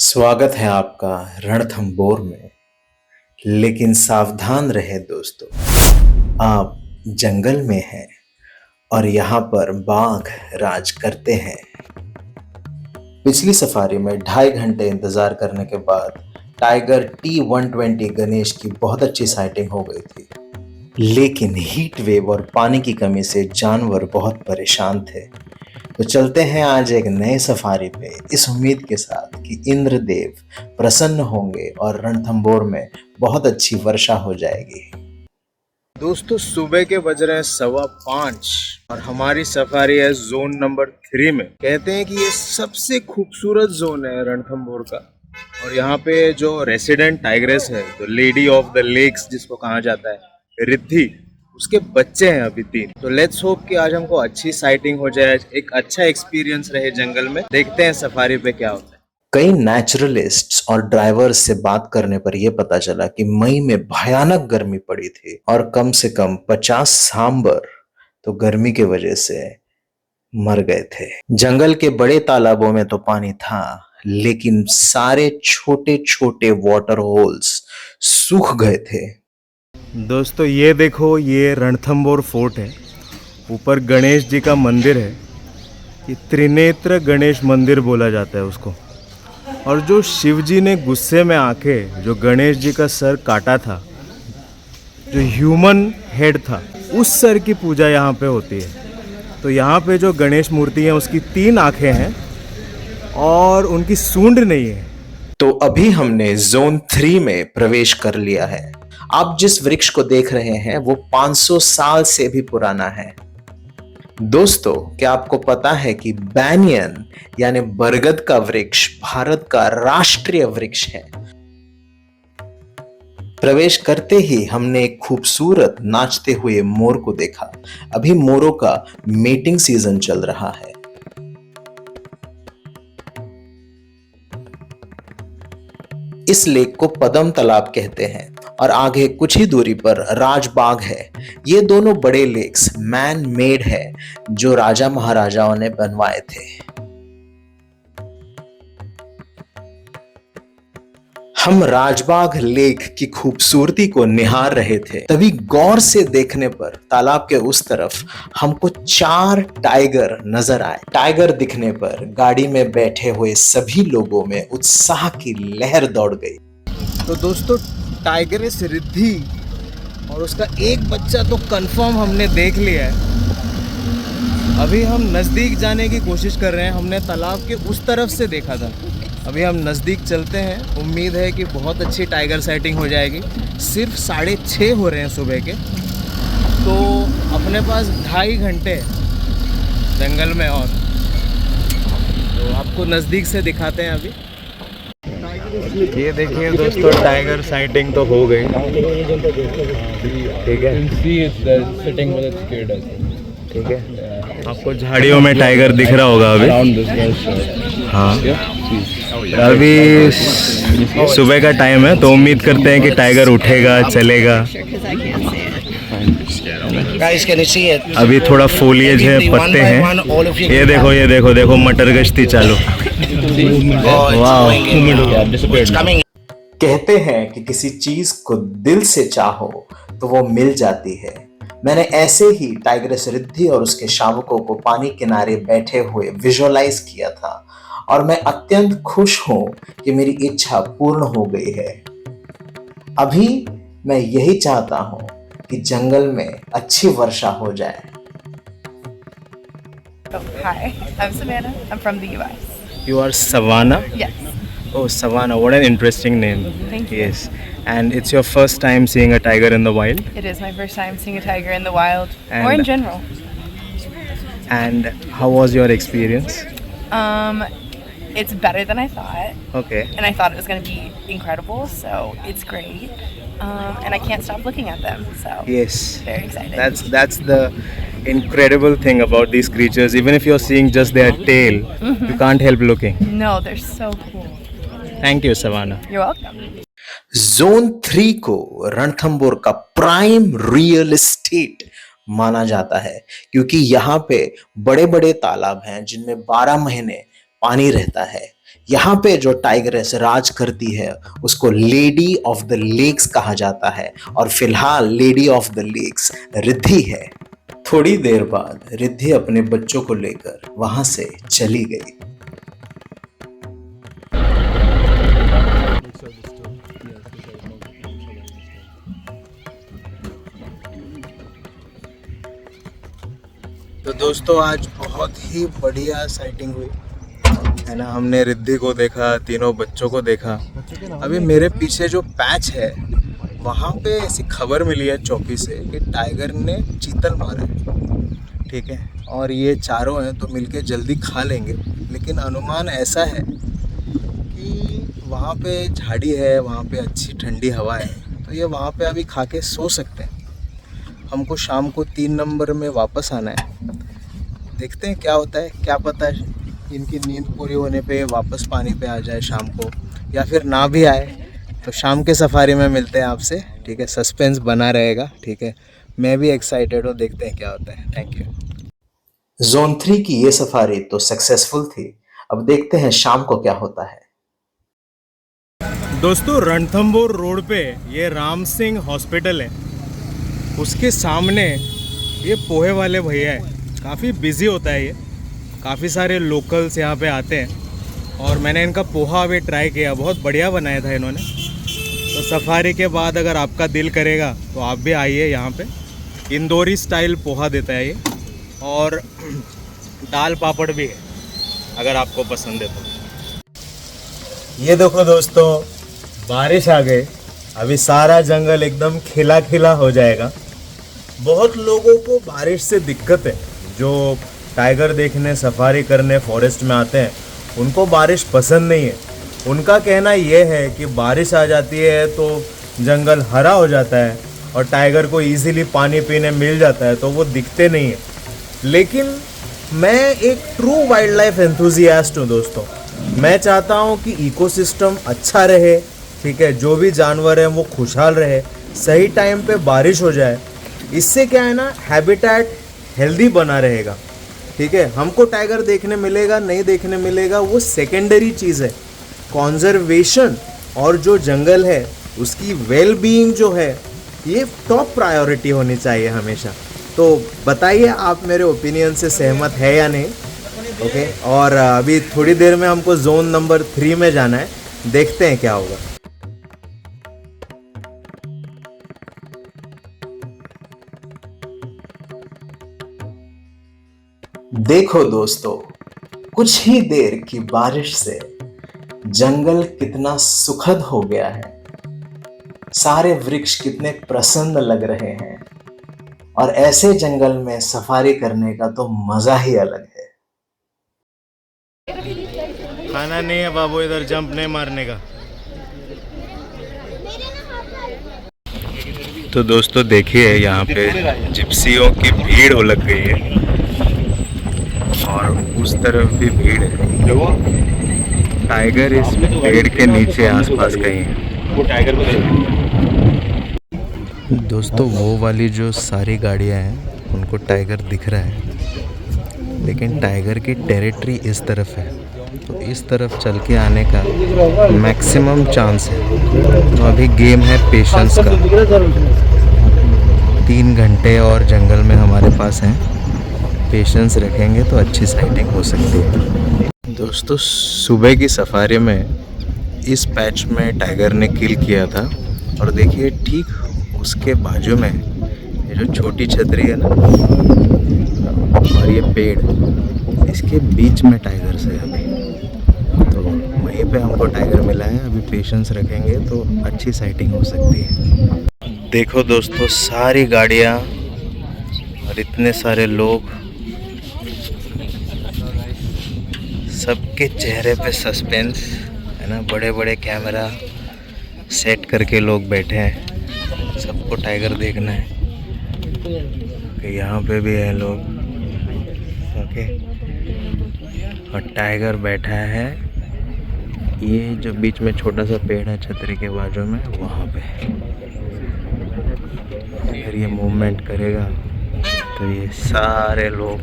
स्वागत है आपका रणथंभौर में। लेकिन सावधान रहे दोस्तों, आप जंगल में हैं और यहाँ पर बाघ राज करते हैं। पिछली सफारी में 2.5 घंटे इंतजार करने के बाद टाइगर T120 गणेश की बहुत अच्छी साइटिंग हो गई थी, लेकिन हीट वेव और पानी की कमी से जानवर बहुत परेशान थे। तो चलते हैं आज एक नए सफारी पे, इस उम्मीद के साथ कि इंद्रदेव प्रसन्न होंगे और रणथंभौर में बहुत अच्छी वर्षा हो जाएगी। दोस्तों, सुबह के बज रहे हैं 5:15 और हमारी सफारी है जोन नंबर 3 में। कहते हैं कि ये सबसे खूबसूरत जोन है रणथंभौर का, और यहाँ पे जो रेसिडेंट टाइग्रेस है, तो लेडी ऑफ द लेक्स जिसको कहा जाता है, रिद्धि, उसके बच्चे हैं अभी 3। तो लेट्स होप कि आज हमको अच्छी साइटिंग हो जाए, एक अच्छा एक्सपीरियंस रहे जंगल में। देखते हैं सफारी पे क्या होता है। कई नेचुरलिस्ट्स और ड्राइवर्स से बात करने पर यह पता चला कि मई में भयानक गर्मी पड़ी थी और कम से कम 50 सांबर तो गर्मी की वजह से मर गए थे। जंगल के बड़े तालाबों में तो पानी था, लेकिन सारे छोटे छोटे वाटर होल्स सूख गए थे। दोस्तों, ये देखो, ये रणथंभौर फोर्ट है। ऊपर गणेश जी का मंदिर है। ये त्रिनेत्र गणेश मंदिर बोला जाता है उसको। और जो शिव जी ने गुस्से में आके जो गणेश जी का सर काटा था, जो ह्यूमन हेड था, उस सर की पूजा यहाँ पे होती है। तो यहाँ पे जो गणेश मूर्ति है उसकी 3 आंखें हैं और उनकी सूंड नहीं है। तो अभी हमने जोन 3 में प्रवेश कर लिया है। आप जिस वृक्ष को देख रहे हैं वो 500 साल से भी पुराना है। दोस्तों, क्या आपको पता है कि बैनियन यानी बरगद का वृक्ष भारत का राष्ट्रीय वृक्ष है। प्रवेश करते ही हमने एक खूबसूरत नाचते हुए मोर को देखा। अभी मोरों का मेटिंग सीजन चल रहा है। इस लेक को पदम तालाब कहते हैं और आगे कुछ ही दूरी पर राजबाग है। ये दोनों बड़े लेक्स मैन मेड है जो राजा महाराजाओं ने बनवाए थे। हम राजबाग लेक की खूबसूरती को निहार रहे थे, तभी गौर से देखने पर तालाब के उस तरफ हमको 4 टाइगर नजर आए। टाइगर दिखने पर गाड़ी में बैठे हुए सभी लोगों में उत्साह की लहर दौड़ गई। तो दोस्तों, टाइगरेस रिद्धि और उसका एक बच्चा तो कंफर्म हमने देख लिया है। अभी हम नजदीक जाने की कोशिश कर रहे हैं। हमने तालाब के उस तरफ से देखा था, अभी हम नज़दीक चलते हैं। उम्मीद है कि बहुत अच्छी टाइगर साइटिंग हो जाएगी। सिर्फ 6:30 हो रहे हैं सुबह के, तो अपने पास 2.5 घंटे जंगल में, और तो आपको नज़दीक से दिखाते हैं। अभी ये देखिए दोस्तों, टाइगर साइटिंग तो हो गई। ठीक है, ठीक है। आपको झाड़ियों में टाइगर दिख रहा होगा अभी। हाँ, अभी सुबह का टाइम है, तो उम्मीद करते हैं कि टाइगर उठेगा, चलेगा। अभी थोड़ा फोलिएज है, पत्ते हैं। ये देखो, ये देखो, देखो मटर गश्ती चालू। वाह। कहते हैं कि किसी चीज को दिल से चाहो तो वो मिल जाती है। मैंने ऐसे ही टाइग्रेस रिद्धि और उसके शावकों को पानी किनारे बैठे हुए विजुअलाइज किया था, और मैं अत्यंत खुश हूं कि मेरी इच्छा पूर्ण हो गई है। अभी मैं यही चाहता हूं कि जंगल में अच्छी वर्षा हो जाए। Hi, I'm Savannah. I'm from the US. You are Savannah? Yes. Oh, Savannah, what an interesting name. Thank you. Yes. And it's your first time seeing a tiger in the wild? It is my first time seeing a tiger in the wild, or in And- general. And how was your experience? It's better than I thought, Okay. and I thought it was going to be incredible. So it's great, and I can't stop looking at them. So Yes. very excited. That's the incredible thing about these creatures. Even if you're seeing just their tail, you can't help looking. No, they're so cool. Thank you, Savannah. You're welcome. Zone 3 को रणथंभौर का prime real estate माना जाता है, क्योंकि यहाँ पे बड़े बड़े तालाब हैं जिनमें 12 महीने पानी रहता है। यहाँ पे जो टाइगरेस राज करती है उसको लेडी ऑफ द लेक्स कहा जाता है और फिलहाल lady of the lakes Riddhi है। थोड़ी देर बाद रिद्धि अपने बच्चों को लेकर वहां से चली गई। तो दोस्तों आज बहुत ही बढ़िया साइटिंग हुई है ना। हमने रिद्धि को देखा, तीनों बच्चों को देखा। अभी मेरे पीछे जो पैच है वहाँ पे ऐसी खबर मिली है चौकी से कि टाइगर ने चीतल मारा है, ठीक है, और ये चारों हैं तो मिलके जल्दी खा लेंगे। लेकिन अनुमान ऐसा है कि वहाँ पे झाड़ी है, वहाँ पे अच्छी ठंडी हवा है, तो ये वहाँ पे अभी खा के सो सकते हैं। हमको शाम को 3 नंबर में वापस आना है, देखते हैं क्या होता है। क्या पता है इनकी नींद पूरी होने पे वापस पानी पे आ जाए शाम को, या फिर ना भी आए तो शाम के सफारी में मिलते हैं आपसे, ठीक है। सस्पेंस बना रहेगा, ठीक है। मैं भी एक्साइटेड हूँ, देखते हैं क्या होता है। Thank you. जोन 3 की ये सफारी तो सक्सेसफुल थी, अब देखते हैं शाम को क्या होता है। दोस्तों रणथंभौर रोड पे ये राम सिंह हॉस्पिटल है, उसके सामने ये पोहे वाले भैया है। काफ़ी बिजी होता है ये, काफ़ी सारे लोकल्स यहाँ पे आते हैं और मैंने इनका पोहा अभी ट्राई किया, बहुत बढ़िया बनाया था इन्होंने। तो सफारी के बाद अगर आपका दिल करेगा तो आप भी आइए यहाँ पे। इंदौरी स्टाइल पोहा देता है ये, और दाल पापड़ भी है अगर आपको पसंद है तो। ये देखो दोस्तों, बारिश आ गई, अभी सारा जंगल एकदम खिला खिला हो जाएगा। बहुत लोगों को बारिश से दिक्कत है, जो टाइगर देखने सफारी करने फॉरेस्ट में आते हैं उनको बारिश पसंद नहीं है। उनका कहना यह है कि बारिश आ जाती है तो जंगल हरा हो जाता है और टाइगर को इजीली पानी पीने मिल जाता है, तो वो दिखते नहीं है। लेकिन मैं एक ट्रू वाइल्ड लाइफ एंथुजियास्ट हूँ दोस्तों। मैं चाहता हूँ कि इकोसिस्टम अच्छा रहे, ठीक है, जो भी जानवर हैं वो खुशहाल रहे, सही टाइम पे बारिश हो जाए। इससे क्या है ना, हैबिटेट हेल्दी बना रहेगा, ठीक है। हमको टाइगर देखने मिलेगा नहीं देखने मिलेगा वो सेकेंडरी चीज़ है। कॉन्जर्वेशन और जो जंगल है उसकी वेल बीइंग जो है ये टॉप प्रायोरिटी होनी चाहिए हमेशा। तो बताइए आप मेरे ओपिनियन से सहमत है या नहीं, ओके। और अभी थोड़ी देर में हमको जोन नंबर 3 में जाना है, देखते हैं क्या होगा। देखो दोस्तों, कुछ ही देर की बारिश से जंगल कितना सुखद हो गया है। सारे वृक्ष कितने प्रसन्न लग रहे हैं, और ऐसे जंगल में सफारी करने का तो मजा ही अलग है। खाना नहीं है बाबू, इधर जंप नहीं मारने का। तो दोस्तों देखिए यहाँ पे जिप्सियों की भीड़ हो लग गई है और उस तरफ भी भीड़ है। टाइगर इस पेड़ के नीचे आसपास कहीं है। वो टाइगर को दोस्तों, वो वाली जो सारी गाड़ियाँ हैं उनको टाइगर दिख रहा है, लेकिन टाइगर की टेरिटरी इस तरफ है, तो इस तरफ चल के आने का मैक्सिमम चांस है। तो अभी गेम है पेशेंस का। 3 घंटे और जंगल में हमारे पास हैं, पेशेंस रखेंगे तो अच्छी साइटिंग हो सकती है। दोस्तों सुबह की सफारी में इस पैच में टाइगर ने किल किया था, और देखिए ठीक उसके बाजू में ये जो छोटी छतरी है ना और ये पेड़, इसके बीच में टाइगर्स है अभी, तो वहीं पे हमको टाइगर मिला है। अभी पेशेंस रखेंगे तो अच्छी साइटिंग हो सकती है। देखो दोस्तों, सारी गाड़ियाँ और इतने सारे लोग, सबके चेहरे पे सस्पेंस है ना। बड़े बड़े कैमरा सेट करके लोग बैठे हैं, सबको टाइगर देखना है। कि यहाँ पे भी है लोग, ओके। और टाइगर बैठा है ये जो बीच में छोटा सा पेड़ है छतरी के बाजू में, वहाँ पे। अगर ये मूवमेंट करेगा तो ये सारे लोग,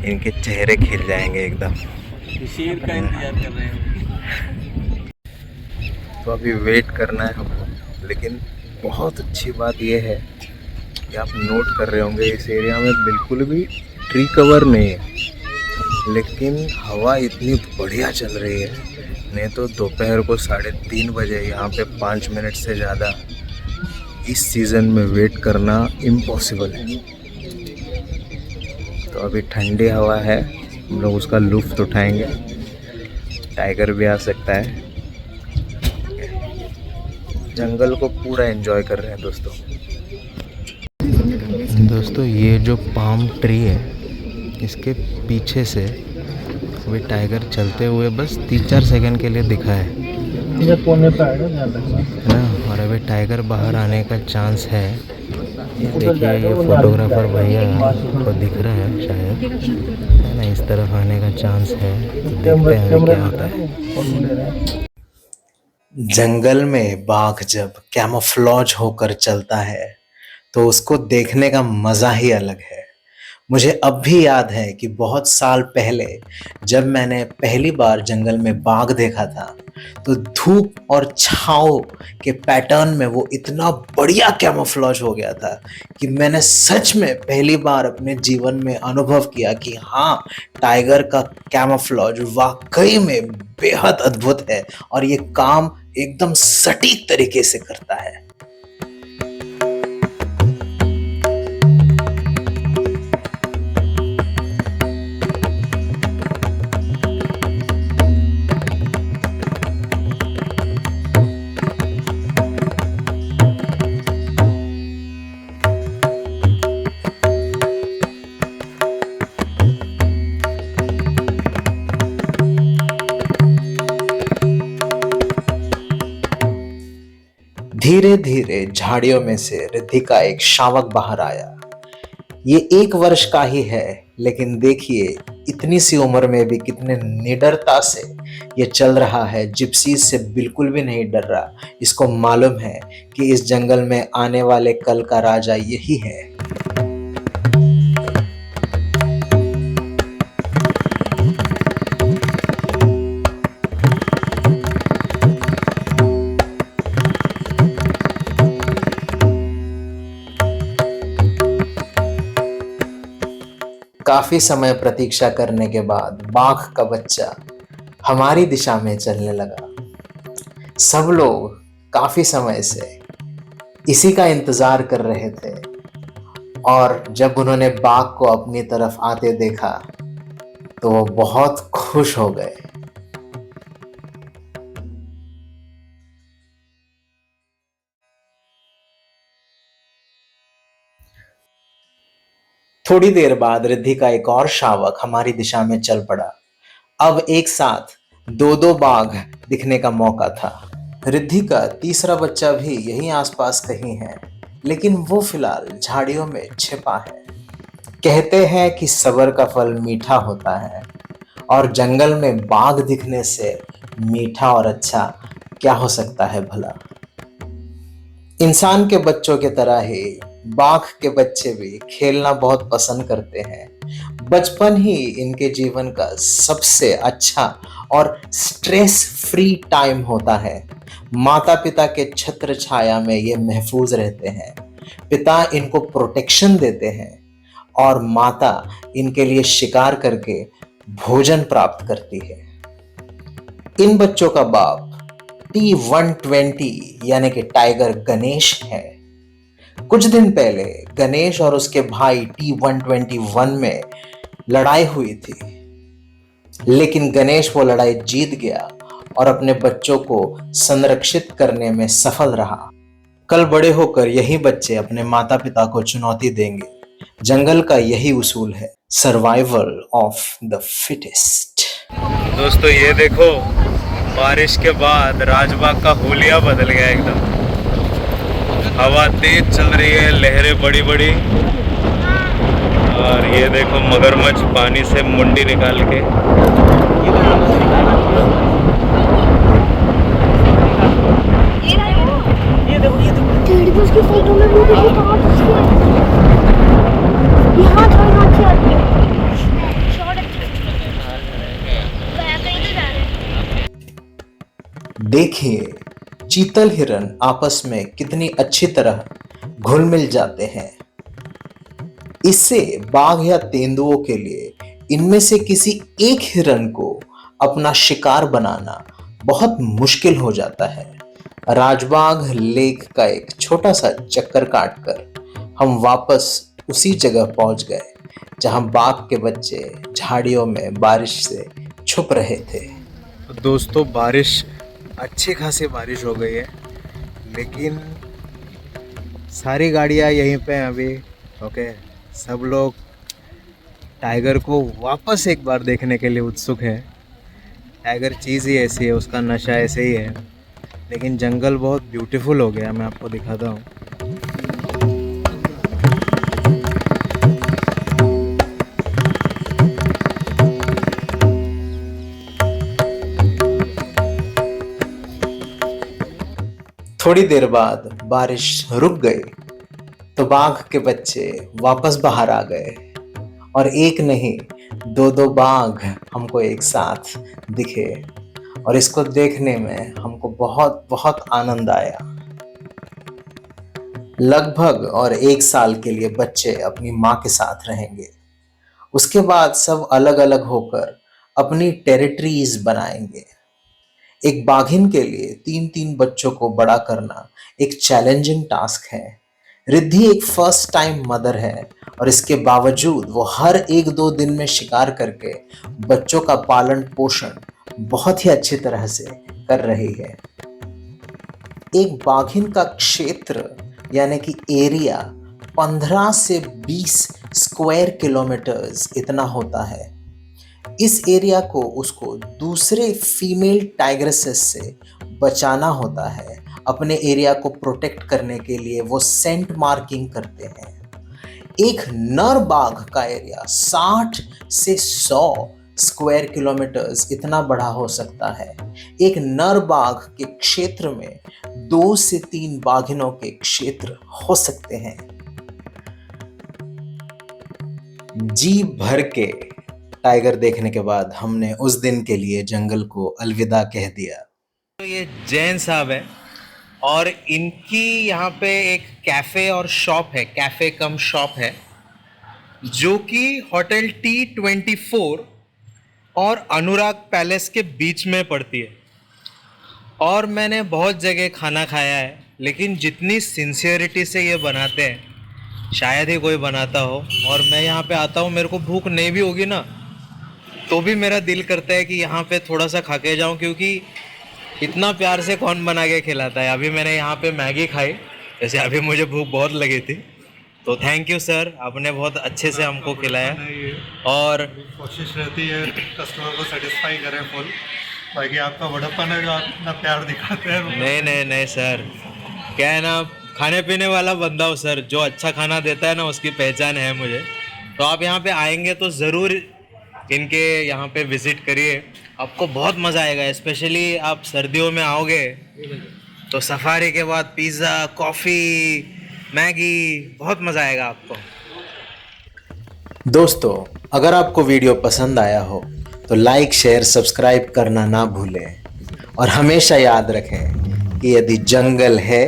इनके चेहरे खिल जाएंगे एकदम। शेर का इंतजार कर रहे हैं। तो अभी वेट करना है हमको, लेकिन बहुत अच्छी बात यह है कि आप नोट कर रहे होंगे इस एरिया में बिल्कुल भी ट्री कवर नहीं है, लेकिन हवा इतनी बढ़िया चल रही है। नहीं तो दोपहर को 3:30 बजे यहाँ पे 5 मिनट से ज़्यादा इस सीज़न में वेट करना इम्पॉसिबल है। तो अभी ठंडी हवा है, हम लोग उसका लुत्फ़ उठाएंगे। टाइगर भी आ सकता है। जंगल को पूरा एंजॉय कर रहे हैं दोस्तों। ये जो पाम ट्री है, इसके पीछे से वे टाइगर चलते हुए बस 3-4 सेकंड के लिए दिखा है ना। और अभी टाइगर बाहर आने का चांस है। ये देखिए, ये फोटोग्राफर भैया को दिख रहा है शायद, है ना। इस तरफ आने का चांस है, देखते हैं क्या होता है। जंगल में बाघ जब कैमोफ्लॉज होकर चलता है तो उसको देखने का मज़ा ही अलग है। मुझे अब भी याद है कि बहुत साल पहले जब मैंने पहली बार जंगल में बाघ देखा था, तो धूप और छाँव के पैटर्न में वो इतना बढ़िया कैमोफ्लॉज हो गया था कि मैंने सच में पहली बार अपने जीवन में अनुभव किया कि हाँ, टाइगर का कैमोफ्लॉज वाकई में बेहद अद्भुत है और ये काम एकदम सटीक तरीके से करता है। धीरे धीरे झाड़ियों में से रिद्धि का एक शावक बाहर आया। ये 1 वर्ष का ही है, लेकिन देखिए इतनी सी उम्र में भी कितने निडरता से ये चल रहा है। जिप्सीज से बिल्कुल भी नहीं डर रहा। इसको मालूम है कि इस जंगल में आने वाले कल का राजा यही है। काफी समय प्रतीक्षा करने के बाद बाघ का बच्चा हमारी दिशा में चलने लगा। सब लोग काफी समय से इसी का इंतजार कर रहे थे और जब उन्होंने बाघ को अपनी तरफ आते देखा तो वो बहुत खुश हो गए। थोड़ी देर बाद रिद्धि का एक और शावक हमारी दिशा में चल पड़ा। अब एक साथ 2-2 बाघ दिखने का मौका था। रिद्धि का तीसरा बच्चा भी यहीं आसपास कहीं है, लेकिन वो फिलहाल झाड़ियों में छिपा है। कहते हैं कि सब्र का फल मीठा होता है और जंगल में बाघ दिखने से मीठा और अच्छा क्या हो सकता है भला। इंसान के बच्चों की तरह ही बाघ के बच्चे भी खेलना बहुत पसंद करते हैं। बचपन ही इनके जीवन का सबसे अच्छा और स्ट्रेस फ्री टाइम होता है। माता पिता के छत्र छाया में ये महफूज रहते हैं। पिता इनको प्रोटेक्शन देते हैं और माता इनके लिए शिकार करके भोजन प्राप्त करती है। इन बच्चों का बाप T-120 यानी कि टाइगर गणेश है। कुछ दिन पहले गणेश और उसके भाई T-121 में लड़ाई हुई थी, लेकिन गणेश वो लड़ाई जीत गया और अपने बच्चों को संरक्षित करने में सफल रहा। कल बड़े होकर यही बच्चे अपने माता पिता को चुनौती देंगे। जंगल का यही उसूल है, सर्वाइवल ऑफ द फिटेस्ट। दोस्तों ये देखो, बारिश के बाद राजबाग का हुलिया बदल गया एकदम। हवा तेज चल रही है, लहरें बड़ी बड़ी, और ये देखो मगरमच्छ पानी से मुंडी निकाल के। देखिए चीतल हिरन आपस में कितनी अच्छी तरह घुल मिल जाते हैं। इससे बाघ या तेंदुओं के लिए इनमें से किसी एक हिरन को अपना शिकार बनाना बहुत मुश्किल हो जाता है। राजबाग लेक का एक छोटा सा चक्कर काटकर हम वापस उसी जगह पहुंच गए जहां बाघ के बच्चे झाड़ियों में बारिश से छुप रहे थे। तो दोस्तों बारिश अच्छी खासी बारिश हो गई है, लेकिन सारी गाड़ियाँ यहीं पे हैं अभी। ओके, सब लोग टाइगर को वापस एक बार देखने के लिए उत्सुक है। टाइगर चीज़ ही ऐसी है, उसका नशा ऐसे ही है। लेकिन जंगल बहुत ब्यूटीफुल हो गया, मैं आपको दिखाता हूँ। थोड़ी देर बाद बारिश रुक गई तो बाघ के बच्चे वापस बाहर आ गए और एक नहीं दो दो बाघ हमको एक साथ दिखे और इसको देखने में हमको बहुत बहुत आनंद आया। लगभग और 1 साल के लिए बच्चे अपनी माँ के साथ रहेंगे। उसके बाद सब अलग अलग होकर अपनी टेरिटरीज बनाएंगे। एक बाघिन के लिए 3-3 बच्चों को बड़ा करना एक चैलेंजिंग टास्क है। रिद्धि एक फर्स्ट टाइम मदर है और इसके बावजूद वो हर 1-2 दिन में शिकार करके बच्चों का पालन पोषण बहुत ही अच्छी तरह से कर रही है। एक बाघिन का क्षेत्र यानी कि एरिया 15 से 20 स्क्वायर किलोमीटर्स इतना होता है। इस एरिया को उसको दूसरे फीमेल टाइग्रेसेस से बचाना होता है। अपने एरिया को प्रोटेक्ट करने के लिए वो सेंट मार्किंग करते हैं। एक नर बाघ का एरिया 60 से 100 स्क्वायर किलोमीटर्स इतना बड़ा हो सकता है। एक नर बाघ के क्षेत्र में 2 से 3 बाघिनों के क्षेत्र हो सकते हैं। जी भर के टाइगर देखने के बाद हमने उस दिन के लिए जंगल को अलविदा कह दिया। तो ये जैन साहब है और इनकी यहाँ पे एक कैफ़े और शॉप है, कैफ़े कम शॉप है, जो कि होटल T24 और अनुराग पैलेस के बीच में पड़ती है। और मैंने बहुत जगह खाना खाया है, लेकिन जितनी सिंसियरिटी से ये बनाते हैं शायद ही कोई बनाता हो। और मैं यहाँ पे आता हूँ, मेरे को भूख नहीं भी होगी ना तो भी मेरा दिल करता है कि यहाँ पे थोड़ा सा खा के जाऊँ, क्योंकि इतना प्यार से कौन बना के खिलाता है। अभी मैंने यहाँ पे मैगी खाई, जैसे अभी मुझे भूख बहुत लगी थी। तो थैंक यू सर, आपने बहुत अच्छे से हमको खिलाया। और कोशिश रहती है कस्टमर को सेटिस्फाई करें फुल। बाकी आपका बड़प्पन है जो आप इतना प्यार दिखाते हैं। नहीं सर, क्या है ना, खाने पीने वाला बंदा हो सर, जो अच्छा खाना देता है ना उसकी पहचान है मुझे। तो आप यहाँ पे आएंगे तो ज़रूर इनके यहाँ पे विज़िट करिए, आपको बहुत मज़ा आएगा। स्पेशली आप सर्दियों में आओगे तो सफारी के बाद पिज़्ज़ा, कॉफ़ी, मैगी, बहुत मज़ा आएगा आपको। दोस्तों, अगर आपको वीडियो पसंद आया हो तो लाइक, शेयर, सब्सक्राइब करना ना भूलें और हमेशा याद रखें कि यदि जंगल है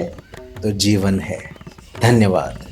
तो जीवन है। धन्यवाद।